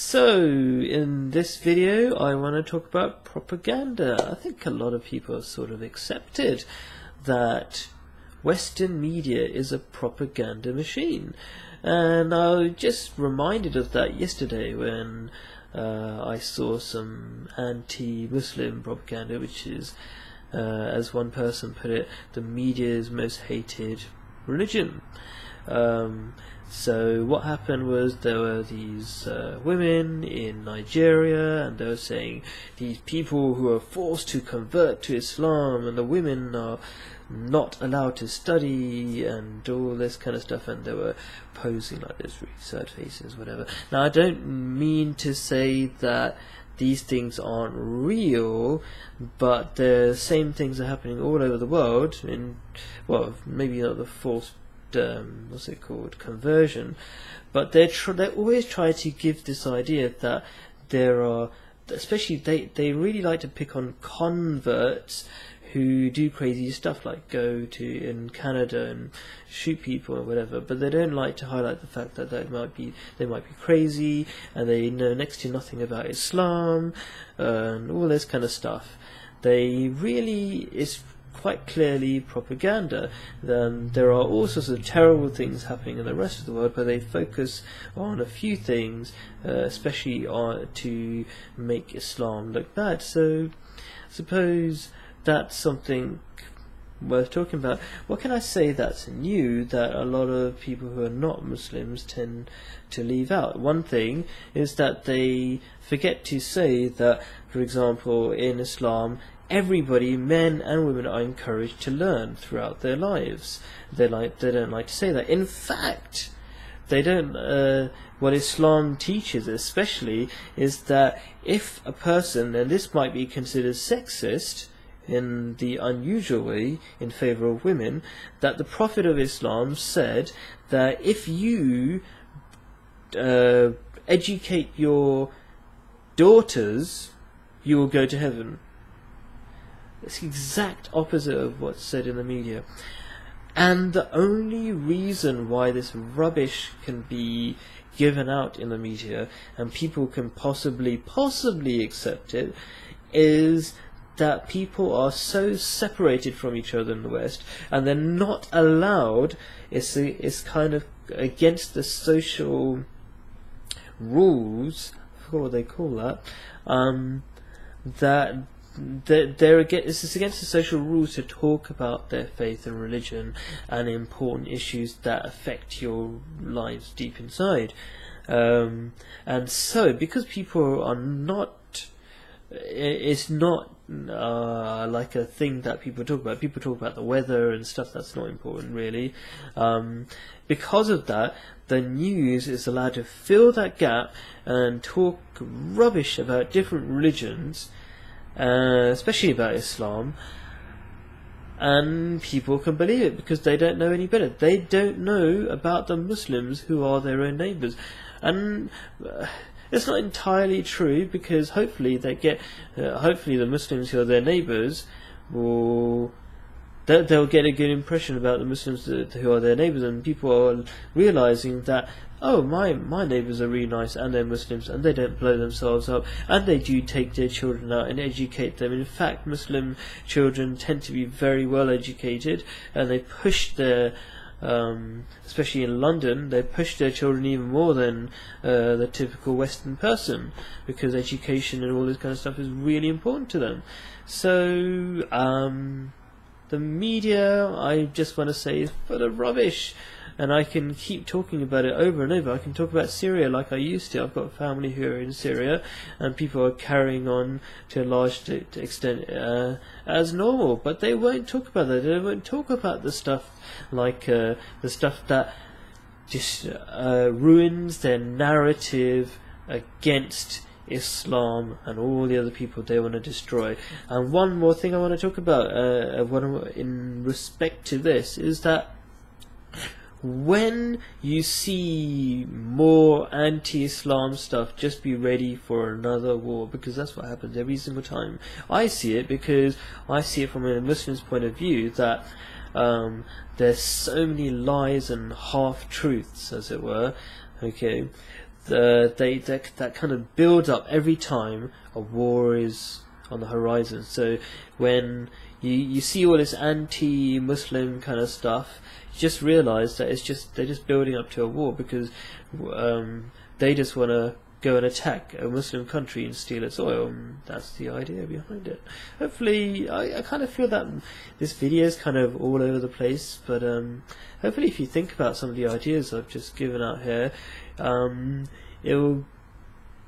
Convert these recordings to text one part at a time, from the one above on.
So, in this video I want to talk about propaganda. I think a lot of people have sort of accepted that Western media is a propaganda machine. And I was just reminded of that yesterday when I saw some anti-Muslim propaganda, which is, as one person put it, the media's most hated religion. So what happened was there were these women in Nigeria, and they were saying these people who are forced to convert to Islam, and the women are not allowed to study, and all this kind of stuff, and they were posing like this, really sad faces, whatever. Now, I don't mean to say that these things aren't real, but the same things are happening all over the world. Well, maybe not the forced conversion, but they always try to give this idea that there are, especially they really like to pick on converts who do crazy stuff, like go to in Canada and shoot people or whatever, but they don't like to highlight the fact that they might be crazy, and they know next to nothing about Islam and all this kind of stuff. It's quite clearly propaganda. There are all sorts of terrible things happening in the rest of the world, but they focus on a few things, especially to make Islam look bad. So I suppose that's something worth talking about. What can I say that's new that a lot of people who are not Muslims tend to leave out? One thing is that they forget to say that, for example, in Islam, everybody, men and women, are encouraged to learn throughout their lives. They don't like to say that. In fact, they don't. What Islam teaches, especially, is that if a person, and this might be considered sexist in the unusual way in favor of women, that the Prophet of Islam said that if you educate your daughters, you will go to heaven. It's the exact opposite of what's said in the media. And the only reason why this rubbish can be given out in the media and people can possibly accept it is that people are so separated from each other in the West, and they're not allowed. It's kind of against the social rules, I forgot what they call that, it's against the social rules to talk about their faith and religion and important issues that affect your lives deep inside. And so, because people are not, it's not like a thing that people talk about. People talk about the weather and stuff that's not important, really. Because of that, the news is allowed to fill that gap and talk rubbish about different religions, especially about Islam, and people can believe it because they don't know any better. They don't know about the Muslims who are their own neighbours, and it's not entirely true, because hopefully the Muslims who are their neighbours they'll get a good impression about the Muslims who are their neighbours, and people are realising that, oh, my neighbours are really nice, and they're Muslims, and they don't blow themselves up, and they do take their children out and educate them. In fact, Muslim children tend to be very well educated, and they push their especially in London, they push their children even more than the typical Western person, because education and all this kind of stuff is really important to them. So the media, I just want to say, is full of rubbish, and I can keep talking about it over and over. I can talk about Syria like I used to. I've got family who are in Syria, and people are carrying on to a large extent as normal, but they won't talk about that. They won't talk about the stuff like the stuff that just ruins their narrative against Islam and all the other people they want to destroy. And one more thing I want to talk about in respect to this is that when you see more anti-Islam stuff, just be ready for another war, because that's what happens every single time. I see it because I see it from a Muslim's point of view, that there's so many lies and half-truths, as it were, okay, that kind of build up every time a war is on the horizon. So when you see all this anti-Muslim kind of stuff, you just realise that they're just building up to a war, because they just want to go and attack a Muslim country and steal its oil. That's the idea behind it. Hopefully, I kind of feel that this video is kind of all over the place, but hopefully if you think about some of the ideas I've just given out here, it will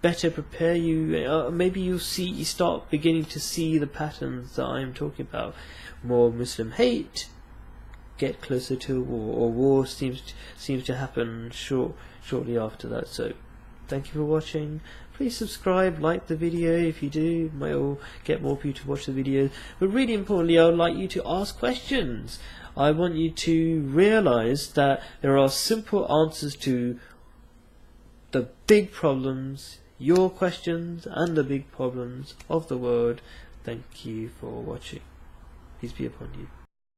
better prepare you. Maybe you start beginning to see the patterns that I'm talking about. More Muslim hate, get closer to a war, or war seems to happen shortly after that. So thank you for watching. Please subscribe, like the video if you do. It might all get more people to watch the video. But really importantly, I would like you to ask questions. I want you to realise that there are simple answers to the big problems, your questions, and the big problems of the world. Thank you for watching. Peace be upon you.